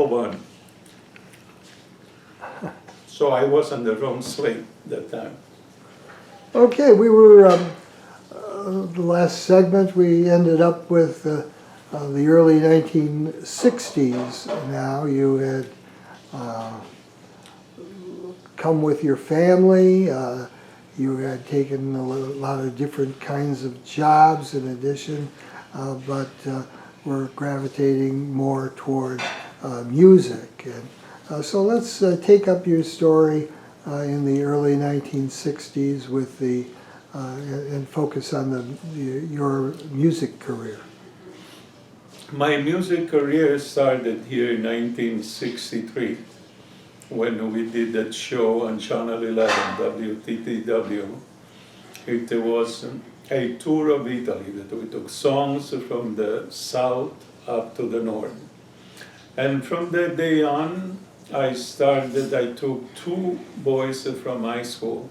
one. So I was on the wrong slate that time. Okay, we were, the last segment, we ended up with the early 1960s. Now you had come with your family, you had taken a lot of different kinds of jobs in addition, but were gravitating more toward music. And so let's take up your story in the early 1960s with the and focus on your music career. My music career started here in 1963 when we did that show on Channel 11, WTTW. It was a tour of Italy that we took songs from the south up to the north. And from that day on, I took two boys from high school.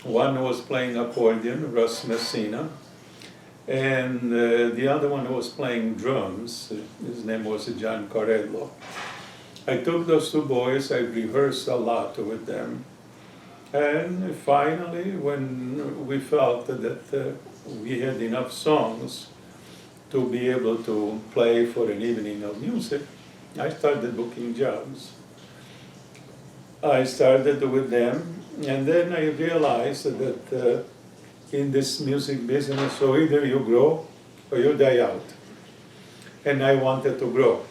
One was playing accordion, Russ Messina, and the other one was playing drums. His name was John Corello. I took those two boys, I rehearsed a lot with them, and finally, when we felt that we had enough songs to be able to play for an evening of music, I started booking jobs. I started with them, and then I realized that in this music business, so either you grow or you die out. And I wanted to grow.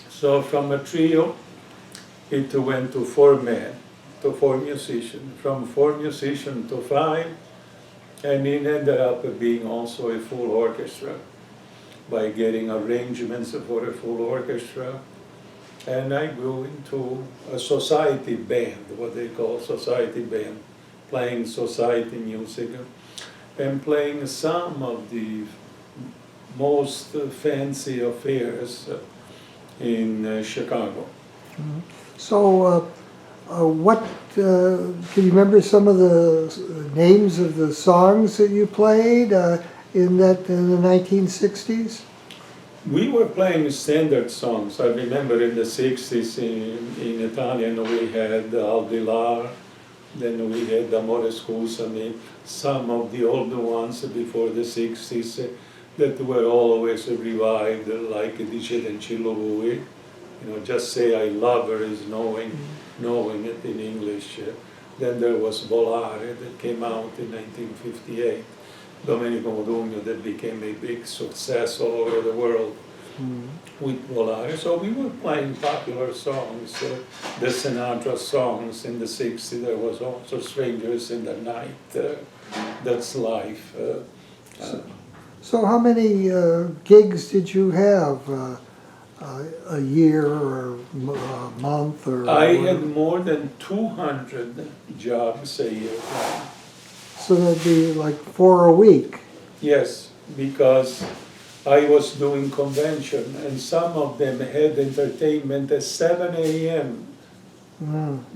So from a trio, it went to four men, to four musicians. From four musicians to five, and it ended up being also a full orchestra by getting arrangements for a full orchestra. And I grew into a society band, what they call society band, playing society music and playing some of the most fancy affairs in Chicago. Mm-hmm. So can you remember some of the names of the songs that you played in the 1960s? We were playing standard songs. I remember in the 60s in Italian we had Al di là, then we had Amore Scusami, some of the older ones before the 60s that were always revived, like Dice Dencillo Lui, just say I love her is knowing it in English. Then there was Volare that came out in 1958. Domenico Modugno that became a big success all over the world with Volare. So we were playing popular songs, the Sinatra songs in the 60s. There was also Strangers in the Night, That's Life. So how many gigs did you have? A year or a month? Or I had more than 200 jobs a year. So that'd be like 4 a week. Yes, because I was doing convention, and some of them had entertainment at 7 a.m.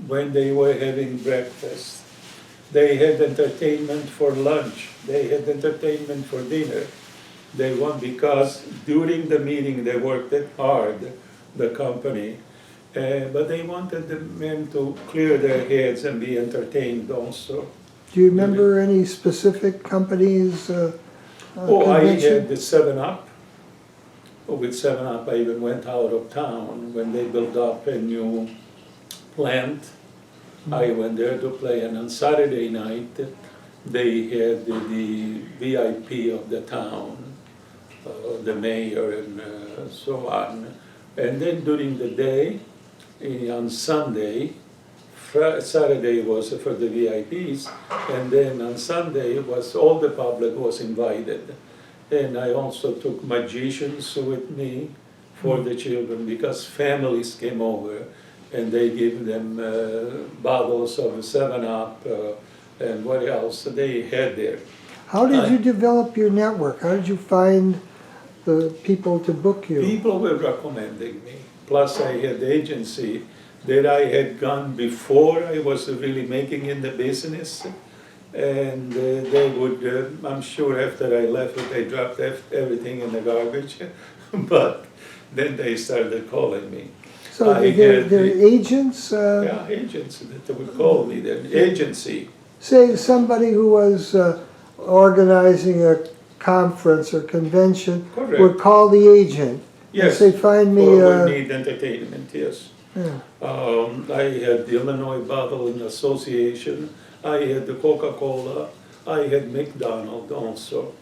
When they were having breakfast. They had entertainment for lunch. They had entertainment for dinner. They won because during the meeting they worked hard, the company, but they wanted the men to clear their heads and be entertained also. Do you remember any specific companies? I had the 7-Up. With 7-Up, I even went out of town when they built up a new plant. I went there to play, and on Saturday night, they had the VIP of the town, the mayor and so on. And then during the day, on Sunday, Saturday was for the VIPs, and then on Sunday was all the public was invited. And I also took magicians with me for the children because families came over and they gave them bottles of 7-Up and what else they had there. How did you develop your network? How did you find the people to book you? People were recommending me. Plus I had the agency that I had gone before I was really making in the business. And they would, I'm sure after I left, they dropped everything in the garbage. But then they started calling me. So I they're, had they're the- agents? Yeah, agents that would call me, the agency. Say somebody who was organizing a conference or convention would Correct. call the agent and Yes. say, find me, For we need entertainment, yes. yeah. I had the Illinois Bottling Association, I had the Coca-Cola, I had McDonald's also.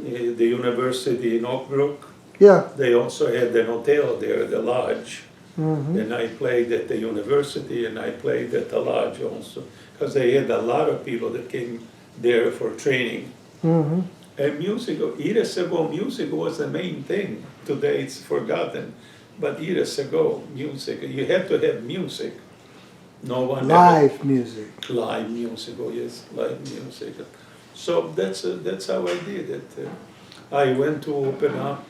The university in Oak Brook, Yeah. they also had an hotel there, the Lodge. Mhm. And I played at the university and I played at the Lodge also. Because they had a lot of people that came there for training. Mhm. And music, years ago, music was the main thing. Today it's forgotten. But years ago, music, you had to have music. No one Live music. live music, oh yes, live music. So that's how I did it. I went to open up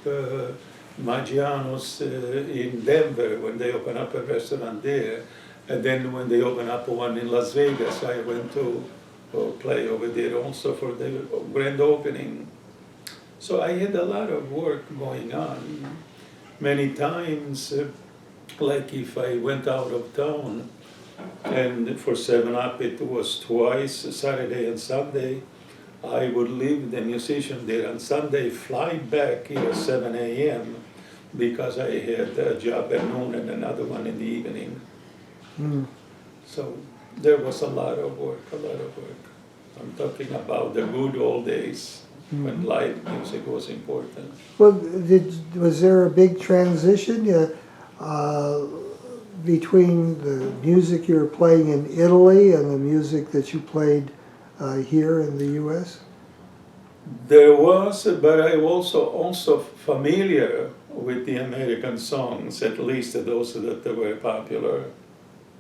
Maggiano's in Denver when they opened up a restaurant there. And then when they opened up one in Las Vegas, I went to play over there also for the grand opening. So I had a lot of work going on. Many times, like if I went out of town, and for 7-Up it was twice, Saturday and Sunday, I would leave the musician there on Sunday, fly back here at 7 a.m. because I had a job at noon and another one in the evening. Mm. So there was a lot of work, a lot of work. I'm talking about the good old days when live music was important. Well, was there a big transition between the music you were playing in Italy and the music that you played here in the U.S.? There was, but I was also familiar with the American songs, at least those that were popular.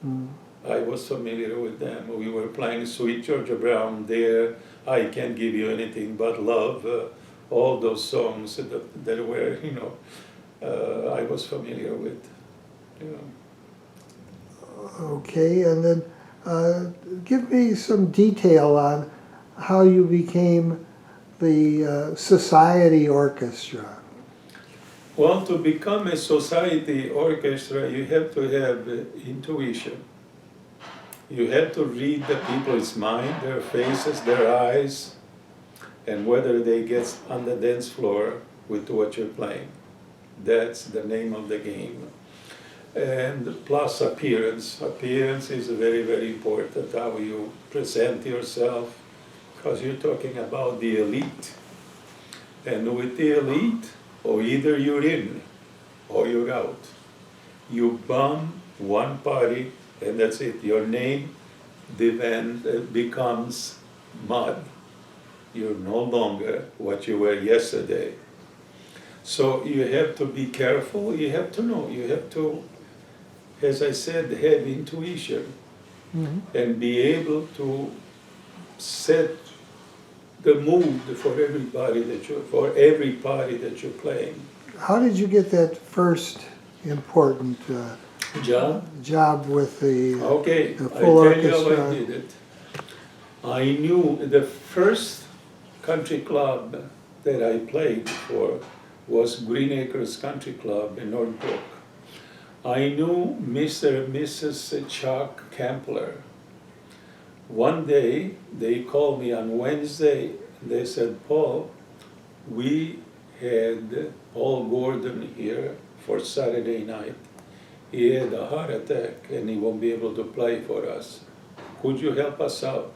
Mm. I was familiar with them. We were playing Sweet Georgia Brown there, I Can't Give You Anything But Love, all those songs that were, I was familiar with. Okay, and then give me some detail on how you became the society orchestra. Well, to become a society orchestra, you have to have intuition. You have to read the people's mind, their faces, their eyes, and whether they get on the dance floor with what you're playing. That's the name of the game. And plus appearance. Appearance is very, very important, how you present yourself, because you're talking about the elite. And with the elite, or either you're in or you're out. You bomb one party and that's it. Your name, the band becomes mud. You're no longer what you were yesterday. So you have to be careful, you have to know, you have to, as I said, have intuition and be able to set the mood for everybody for every party that you're playing. How did you get that first important job with the Okay, the I full tell you how orchestra? I did it. I knew the first country club that I played for was Green Acres Country Club in Northbrook. I knew Mr. and Mrs. Chuck Kempler. One day, they called me on Wednesday, they said, Paul, we had Paul Gordon here for Saturday night. He had a heart attack and he won't be able to play for us. Could you help us out?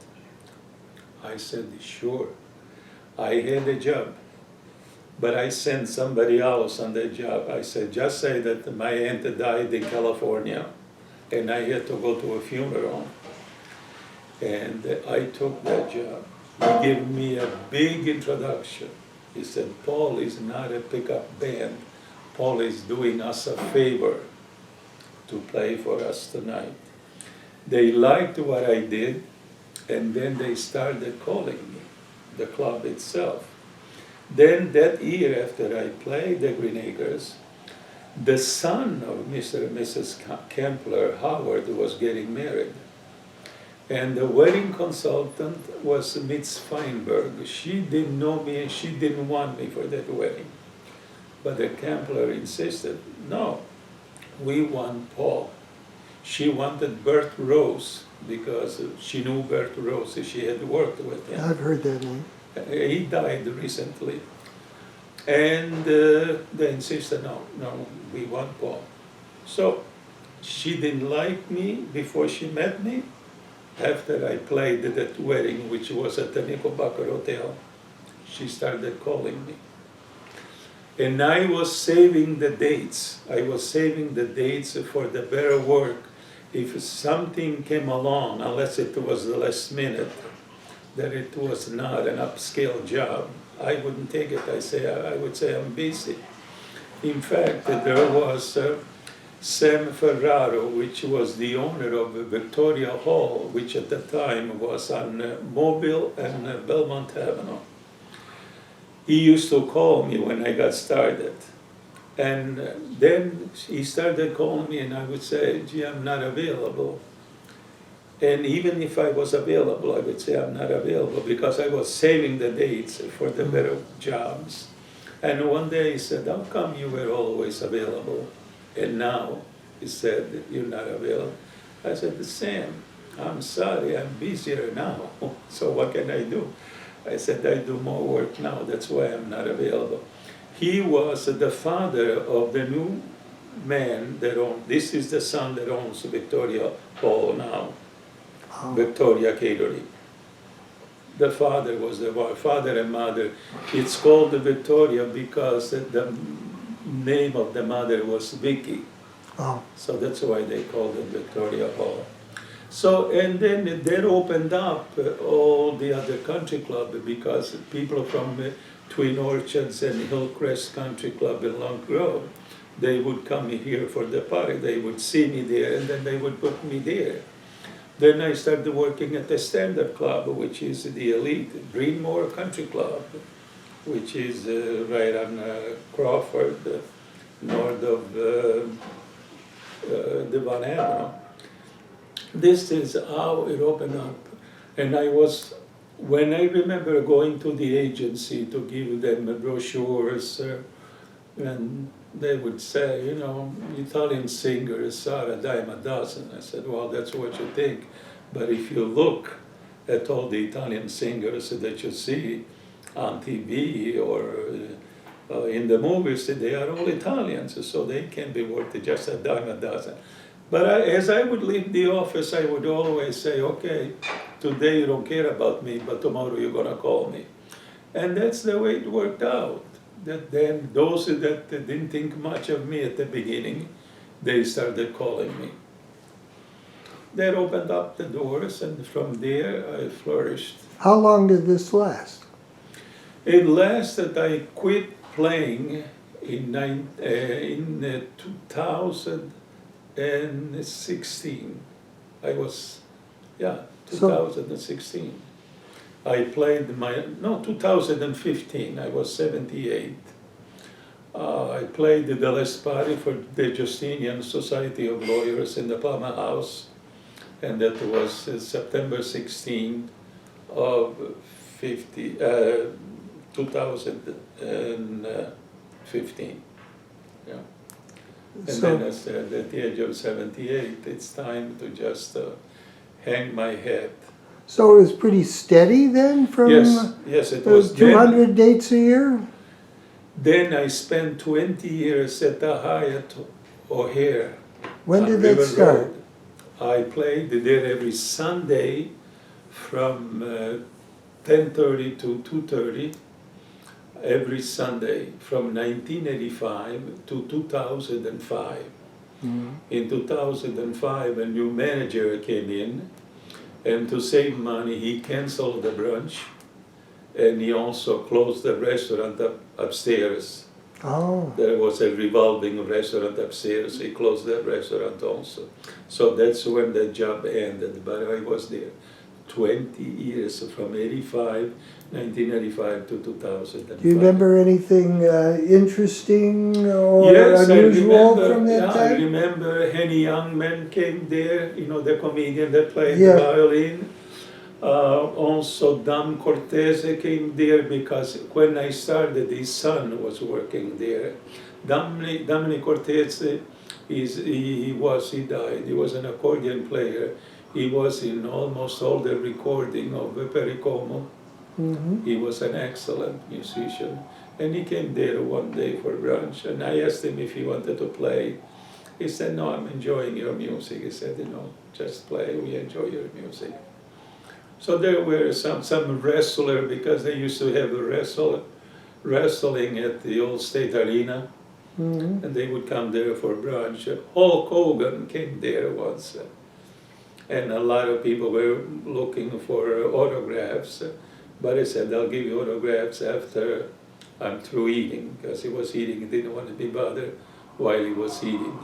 I said, sure. I had a job, but I sent somebody else on that job. I said, just say that my aunt died in California and I had to go to a funeral. And I took that job. He gave me a big introduction. He said, Paul is not a pickup band. Paul is doing us a favor to play for us tonight. They liked what I did, and then they started calling me, the club itself. Then that year after I played the Green Acres, the son of Mr. and Mrs. Kempler, Howard, was getting married. And the wedding consultant was Mitz Feinberg. She didn't know me and she didn't want me for that wedding. But the Kempler insisted, no, we want Paul. She wanted Bert Rose because she knew Bert Rose. She had worked with him. I've heard that name. He died recently. And they insisted, no, we want Paul. So she didn't like me before she met me. After I played at that wedding, which was at the Knickerbocker Hotel, she started calling me. And I was saving the dates. I was saving the dates for the better work. If something came along, unless it was the last minute, that it was not an upscale job, I wouldn't take it. I would say I'm busy. In fact, there was Sam Ferraro, which was the owner of Victoria Hall, which at the time was on Mobile and Belmont Avenue. He used to call me when I got started. And then he started calling me and I would say, gee, I'm not available. And even if I was available, I would say I'm not available because I was saving the dates for the better jobs. And one day he said, how come you were always available? And now he said, you're not available. I said, Sam, I'm sorry, I'm busier now. So what can I do? I said, I do more work now, that's why I'm not available. He was the father of the new man that owns, this is the son that owns Victoria Hall now, Victoria Catering. The father was the father and mother. It's called the Victoria because the name of the mother was Vicky. Oh. So that's why they called it Victoria Hall. So, and then that opened up all the other country club because people from Twin Orchards and Hillcrest Country Club in Long Grove, they would come here for the party. They would see me there and then they would put me there. Then I started working at the Standard Club, which is the elite Greenmore Country Club, which is right on Crawford, north of Devon Avenue. This is how it opened up. And I was, when I remember going to the agency to give them brochures, and they would say, you know, Italian singers are a dime a dozen. I said, well, that's what you think. But if you look at all the Italian singers that you see on TV or in the movies, they are all Italians, so they can be worth just a dime a dozen. But as I would leave the office, I would always say, okay, today you don't care about me, but tomorrow you're gonna call me. And that's the way it worked out. That then those that didn't think much of me at the beginning, they started calling me. That opened up the doors, and from there I flourished. How long did this last? It lasted, I quit playing in 2016. I was, 2016. I played 2015, I was 78. I played the last party for the Justinian Society of Lawyers in the Palmer House, and that was September 16 of 2015. Yeah. And then I said, at the age of 78, it's time to just hang my head. So it was pretty steady then from yes, it was 200 dates a year? Then I spent 20 years at the Hyatt O'Hare. When did that start? Road. I played there every Sunday from 10:30 to 2:30. Every Sunday from 1985 to 2005. Mm-hmm. In 2005, a new manager came in, and to save money, he canceled the brunch, and he also closed the restaurant upstairs. Oh. There was a revolving restaurant upstairs. He closed that restaurant also. So that's when the job ended, but I was there 20 years, from 1985 to 2005. Do you remember anything interesting or unusual from that time? I remember Henny Youngman came there, you know, the comedian that played the violin. Also, Dom Cortese came there because when I started, his son was working there. Dominic Cortese, he died. He was an accordion player. He was in almost all the recording of Pericomo. He was an excellent musician. And he came there one day for brunch, and I asked him if he wanted to play. He said, no, I'm enjoying your music. He said, just play, we enjoy your music. So there were some wrestler, because they used to have wrestling at the old State Arena, and they would come there for brunch. Hulk Hogan came there once, and a lot of people were looking for autographs, but he said, I'll give you autographs after I'm through eating, because he was eating, he didn't want to be bothered while he was eating.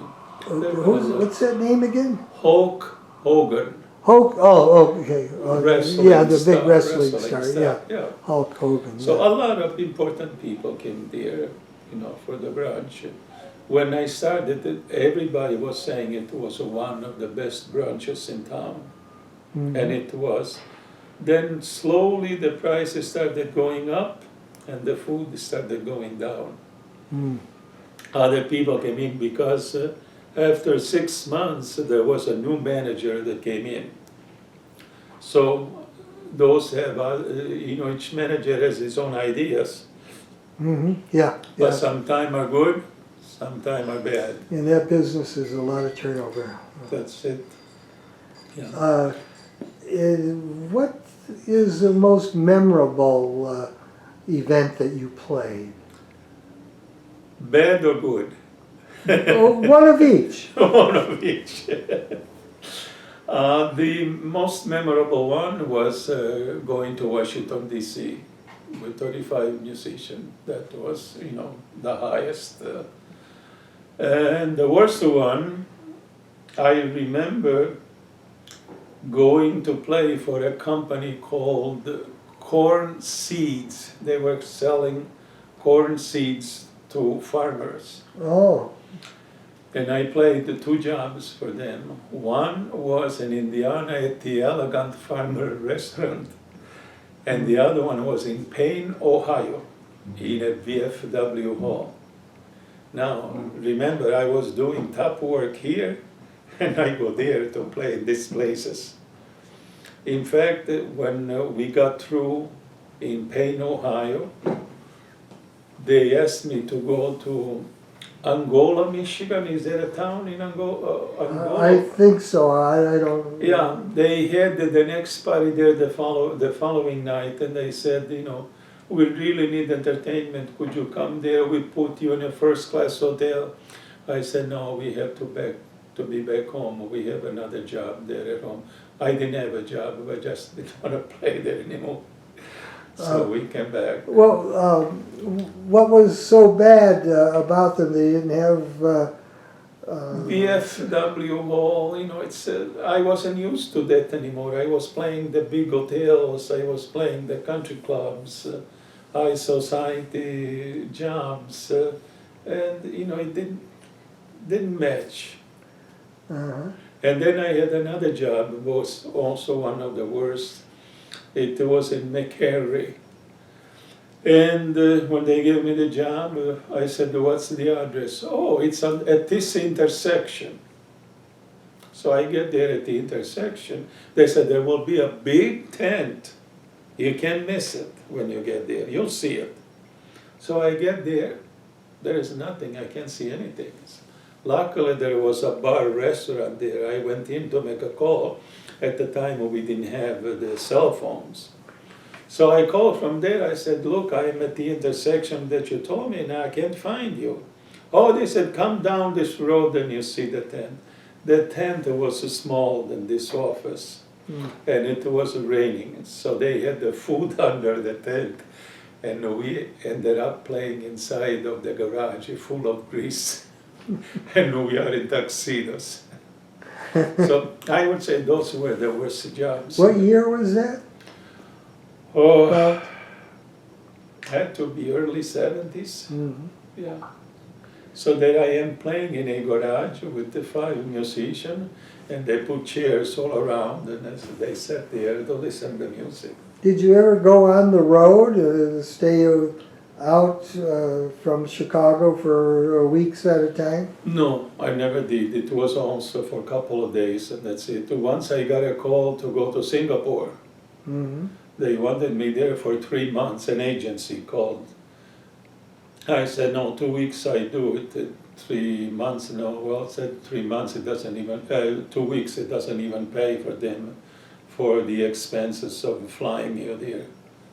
What's that name again? Hulk Hogan. Hulk, okay. Wrestling yeah, the star, big wrestling wrestling star, yeah. Hulk Hogan. So yeah. a lot of important people came there, for the brunch. When I started, everybody was saying it was one of the best brunches in town, and it was. Then slowly the prices started going up, and the food started going down. Other people came in because after 6 months, there was a new manager that came in. So those have, each manager has his own ideas. Yeah. But some are good, some are bad. In that business, there's a lot of turnover. That's it. Yeah. What is the most memorable event that you played? Bad or good? One of each. One of each. The most memorable one was going to Washington, D.C. with 35 musicians. That was, the highest. And the worst one, I remember going to play for a company called Corn Seeds. They were selling corn seeds to farmers. Oh. And I played the 2 jobs for them. One was in Indiana at the Elegant Farmer Restaurant, and the other one was in Payne, Ohio, in a VFW hall. Now, remember, I was doing top work here, and I go there to play in these places. In fact, when we got through in Payne, Ohio, they asked me to go to Angola, Michigan. Is there a town in Angola? I think so. I don't. Yeah, they had the next party there the following night, and they said, we really need entertainment. Could you come there? We put you in a first-class hotel. I said, no, we have to be back home. We have another job there at home. I didn't have a job. I just didn't want to play there anymore. So we came back. Well, what was so bad about them? They didn't have VFW hall, I wasn't used to that anymore. I was playing the big hotels, I was playing the country clubs, high society jobs, and it didn't match. And then I had another job, it was also one of the worst. It was in McHenry. And when they gave me the job, I said, what's the address? Oh, it's at this intersection. So I get there at the intersection. They said, there will be a big tent. You can't miss it when you get there. You'll see it. So I get there. There is nothing. I can't see anything. Luckily, there was a bar restaurant there. I went in to make a call. At the time, we didn't have the cell phones. So I called from there. I said, look, I am at the intersection that you told me, and I can't find you. Oh, they said, come down this road and you see the tent. The tent was smaller than this office, and it was raining. So they had the food under the tent, and we ended up playing inside of the garage full of grease, and we are in tuxedos. So I would say those were the worst jobs. What year was that? Oh, had to be early 70s. Mm-hmm. Yeah. So there I am playing in a garage with the 5 musicians, and they put chairs all around, and they sat there to listen to music. Did you ever go on the road, stay out from Chicago for weeks at a time? No, I never did. It was also for a couple of days, and that's it. Once I got a call to go to Singapore. Mm-hmm. They wanted me there for 3 months, an agency called. I said, no, 2 weeks I do it. 3 months, no. Well, I said 3 months, it doesn't even, 2 weeks, it doesn't even pay for them for the expenses of flying you there.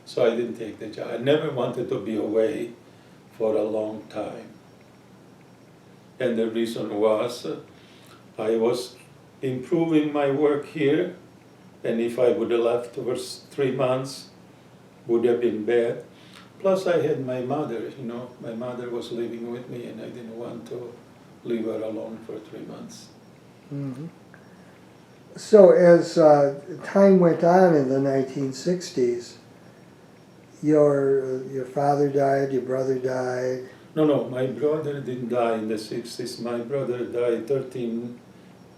So I didn't take the job. I never wanted to be away for a long time. And the reason was I was improving my work here, and if I would have left for 3 months, would have been bad. Plus I had my mother, my mother was living with me, and I didn't want to leave her alone for 3 months. Mm-hmm. So as time went on in the 1960s, your father died, your brother died. No, my brother didn't die in the 60s. My brother died 13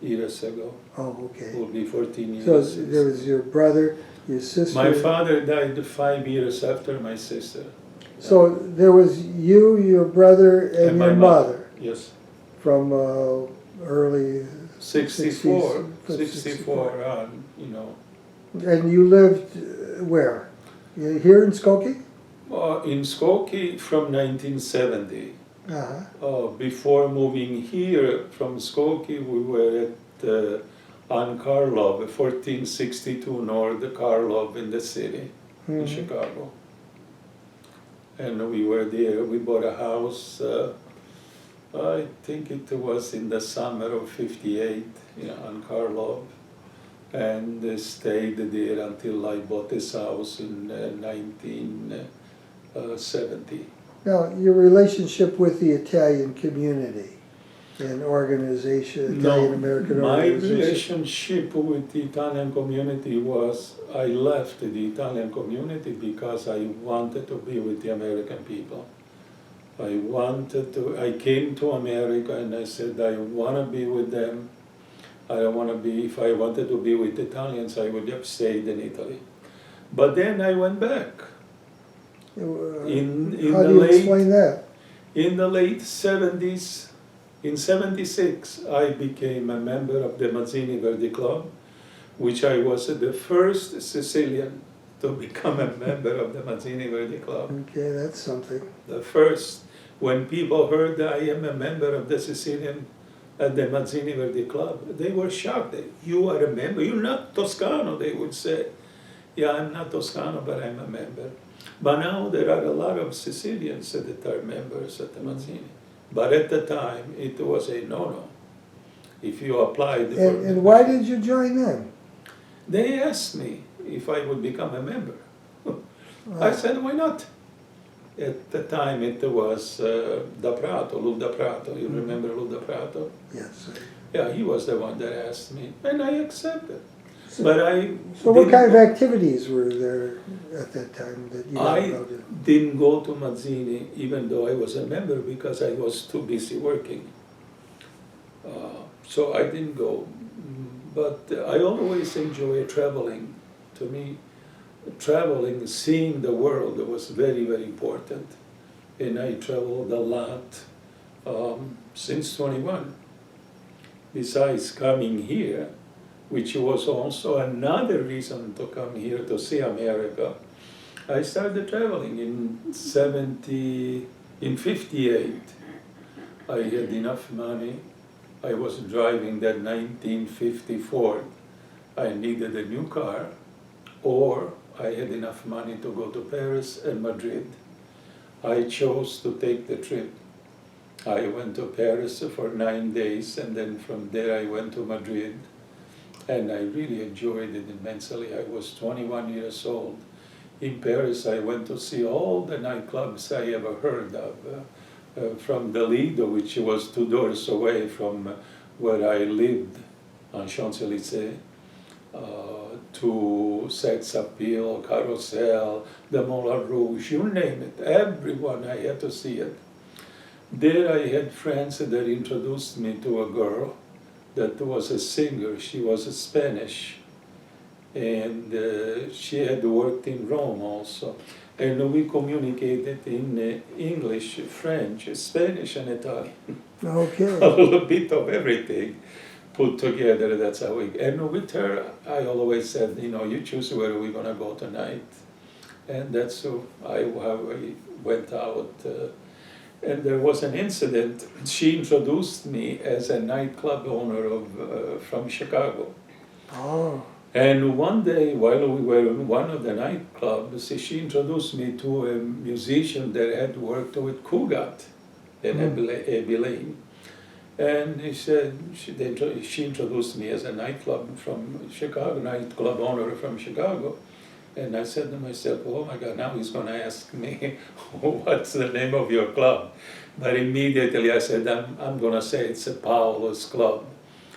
years ago. Oh, okay. It will be 14 years. So there was your brother, your sister. My father died 5 years after my sister. So there was you, your brother, and my your mother. Yes. From early 64 64 on, And you lived where? Here in Skokie? In Skokie from 1970. Uh-huh. Before moving here from Skokie, we were at on Karlov, 1462 North Karlov in the city, in Chicago. And we were there. We bought a house, I think it was in the summer of 58, on Karlov. And stayed there until I bought this house in 1970. Now, your relationship with the Italian community and organization, Italian American my organization. relationship with the Italian community was, I left the Italian community because I wanted to be with the American people. I came to America and I said, I want to be with them. I don't want to be, if I wanted to be with Italians, I would have stayed in Italy. But then I went back. How do you explain that? In the late 70s, in 76, I became a member of the Mazzini Verdi Club, which I was the first Sicilian to become a member of the Mazzini Verdi Club. Okay, that's something. The first, when people heard that I am a member of the Sicilian at the Mazzini Verdi Club, they were shocked. You are a member? You're not Toscano, they would say. Yeah, I'm not Toscano, but I'm a member. But now there are a lot of Sicilians that are members at the Mazzini. But at the time, it was a no-no. If you applied for And why did you join them? They asked me if I would become a member. I said, why not? At the time, it was Da Prato, Lou Da Prato. You remember Lou Da Prato? Yes. Yeah, he was the one that asked me, and I accepted. So, But I so what kind of activities were there at that time that you didn't go to Mazzini, even though I was a member, because I was too busy working. So I didn't go. But I always enjoy traveling. To me, traveling, seeing the world was very, very important. And I traveled a lot since 21. Besides coming here, which was also another reason to come here to see America, I started traveling in 58. I had enough money. I was driving that 1954. I needed a new car, or I had enough money to go to Paris and Madrid. I chose to take the trip. I went to Paris for 9 days, and then from there I went to Madrid. And I really enjoyed it immensely. I was 21 years old. In Paris, I went to see all the nightclubs I ever heard of. From the Lido, which was 2 doors away from where I lived on Champs-Élysées, to Sex Appeal, Carousel, the Moulin Rouge, you name it. Everyone, I had to see it. There I had friends that introduced me to a girl that was a singer. She was a Spanish, and she had worked in Rome also. And we communicated in English, French, Spanish, and Italian. Okay. A little bit of everything put together. That's how we. And with her, I always said, you choose where we're gonna go tonight, and that's how I went out. And there was an incident. She introduced me as a nightclub owner from Chicago. Oh. And one day, while we were in one of the nightclubs, she introduced me to a musician that had worked with Kugat in Abilene. And he said, she introduced me as a nightclub from Chicago, nightclub owner from Chicago. And I said to myself, oh my God, now he's going to ask me, what's the name of your club? But immediately I said, I'm going to say it's a Paolo's Club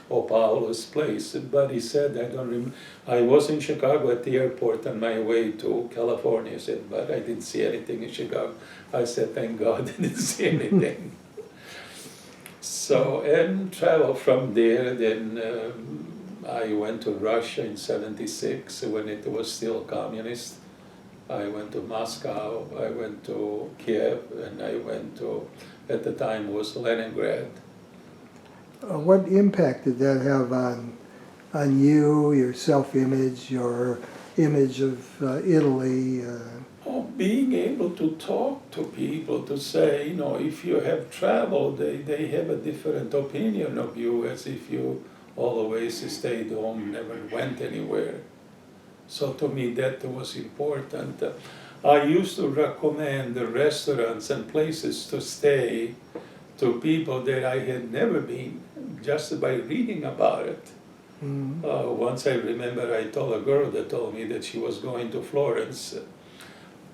or Paolo's Place. But he said, I don't remember. I was in Chicago at the airport on my way to California. He said, but I didn't see anything in Chicago. I said, thank God I didn't see anything. So, and travel from there, then I went to Russia in '76 when it was still communist. I went to Moscow, I went to Kiev, and I went to, at the time was Leningrad. What impact did that have on you, your self-image, your image of Italy? Being able to talk to people, to say, if you have traveled, they have a different opinion of you as if you always stayed home, never went anywhere. So to me that was important. I used to recommend the restaurants and places to stay to people that I had never been, just by reading about it. Once I remember I told a girl that told me that she was going to Florence.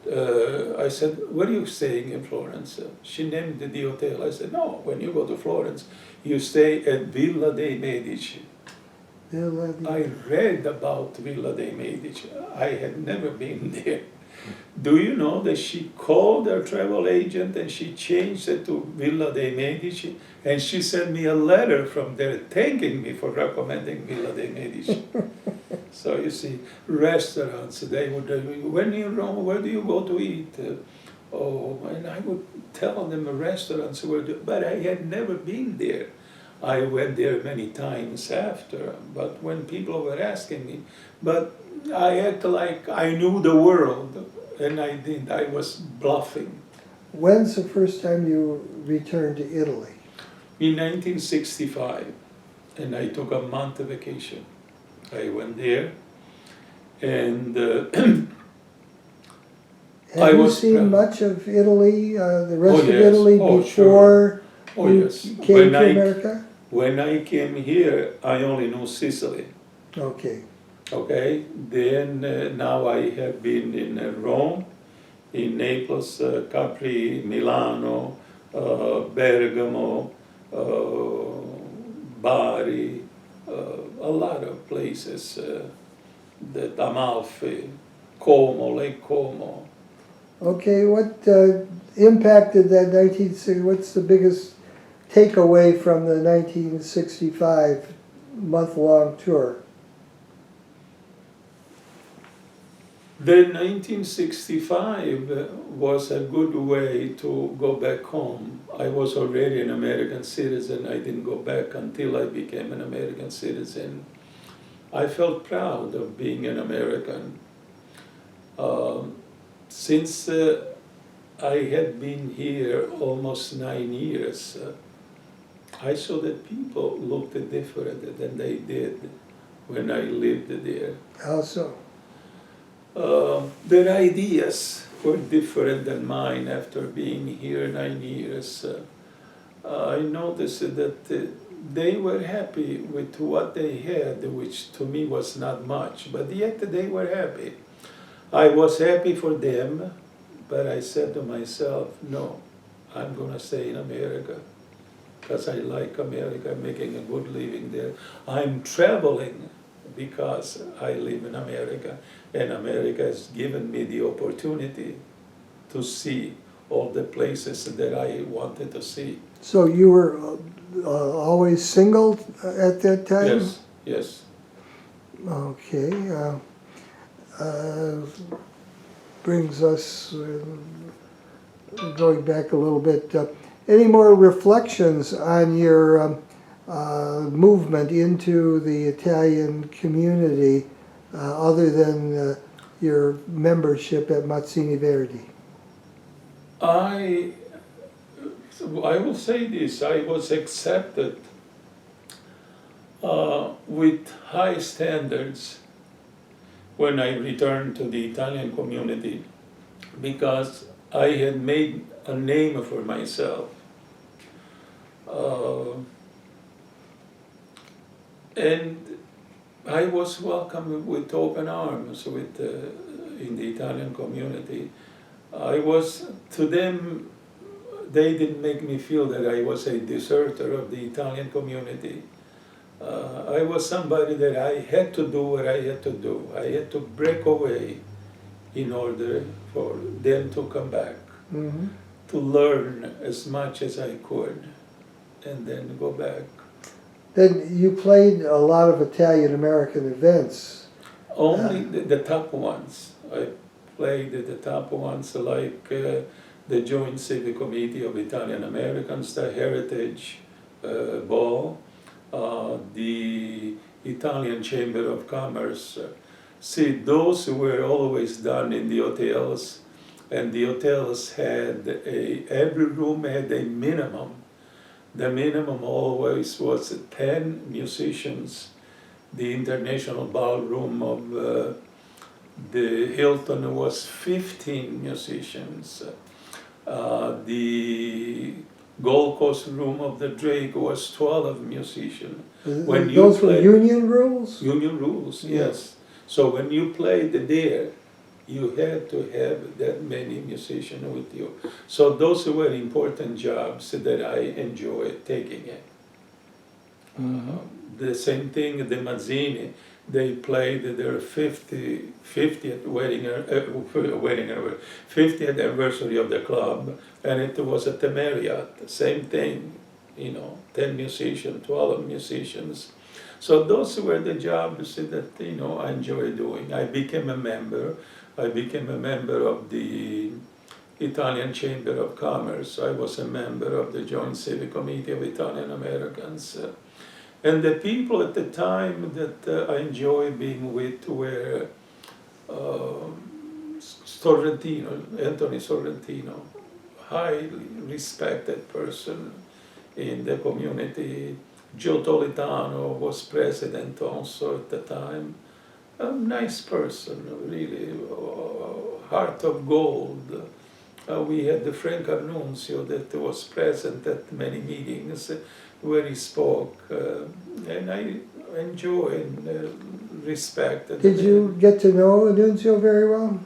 I said, where are you staying in Florence? She named the hotel. I said, no, when you go to Florence, you stay at Villa dei Medici. I read about Villa dei Medici. I had never been there. Do you know that she called her travel agent and she changed it to Villa dei Medici, and she sent me a letter from there thanking me for recommending Villa dei Medici. So you see, restaurants, they would, when you're in Rome, where do you go to eat? And I would tell them restaurants where, but I had never been there. I went there many times after, but when people were asking me, but I acted like I knew the world, and I didn't. I was bluffing. When's the first time you returned to Italy? In 1965, and I took a month of vacation. I went there, and Have you seen much of Italy, the rest of Italy, before sure. you came to America? When I came here, I only knew Sicily. Okay. Okay, then now I have been in Rome, in Naples, Capri, Milano, Bergamo, Bari, a lot of places, the Amalfi, Como, Lake Como. Okay, what impact did that 1960, what's the biggest takeaway from the 1965 month-long tour? The 1965 was a good way to go back home. I was already an American citizen. I didn't go back until I became an American citizen. I felt proud of being an American. Since I had been here almost 9 years, I saw that people looked different than they did when I lived there. How so? Their ideas were different than mine after being here 9 years. I noticed that they were happy with what they had, which to me was not much, but yet they were happy. I was happy for them, but I said to myself, no, I'm going to stay in America because I like America, I'm making a good living there. I'm traveling because I live in America, and America has given me the opportunity to see all the places that I wanted to see. So you were always single at that time? Yes, yes. Okay. Brings us, going back a little bit, any more reflections on your movement into the Italian community other than your membership at Mazzini Verdi? I will say this, I was accepted with high standards when I returned to the Italian community because I had made a name for myself. And I was welcomed with open arms in the Italian community. I was, to them, they didn't make me feel that I was a deserter of the Italian community. I was somebody that I had to do what I had to do. I had to break away in order for them to come back, to learn as much as I could, and then go back. Then you played a lot of Italian-American events. Only the top ones. I played the top ones like the Joint Civic Committee of Italian Americans, the Heritage Ball, the Italian Chamber of Commerce. See, those were always done in the hotels, and the hotels had every room had a minimum. The minimum always was 10 musicians. The International Ballroom of the Hilton was 15 musicians. The Gold Coast room of the Drake was 12 musicians. When Those were union rules? Union rules, yes. So when you played there, you had to have that many musicians with you. So those were important jobs that I enjoyed taking it. The same thing, the Mazzini, they played their 50th wedding 50th anniversary of the club, and it was at the Marriott, same thing, 10 musicians, 12 musicians. So those were the jobs that, I enjoyed doing. I became a member. I became a member of the Italian Chamber of Commerce. I was a member of the Joint Civic Committee of Italian Americans. And the people at the time that I enjoyed being with were Anthony Sorrentino, highly respected person in the community. Joe Tolentano was president also at the time. A nice person, really, heart of gold. We had the Frank Annunzio that was present at many meetings where he spoke, and I enjoy and respect. Did you get to know Annunzio very well?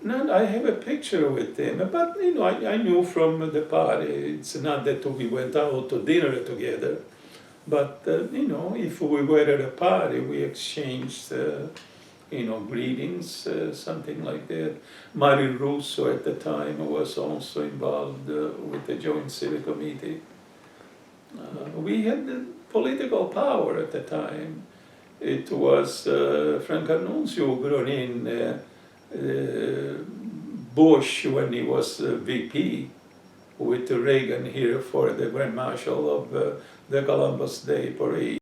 No, I have a picture with him, but I knew from the party. It's not that we went out to dinner together. But, if we were at a party, we exchanged, greetings, something like that. Mario Russo at the time was also involved with the Joint Civic Committee. We had the political power at the time. It was Frank Annunzio who brought in Bush when he was VP, with Reagan here for the Grand Marshal of the Columbus Day Parade.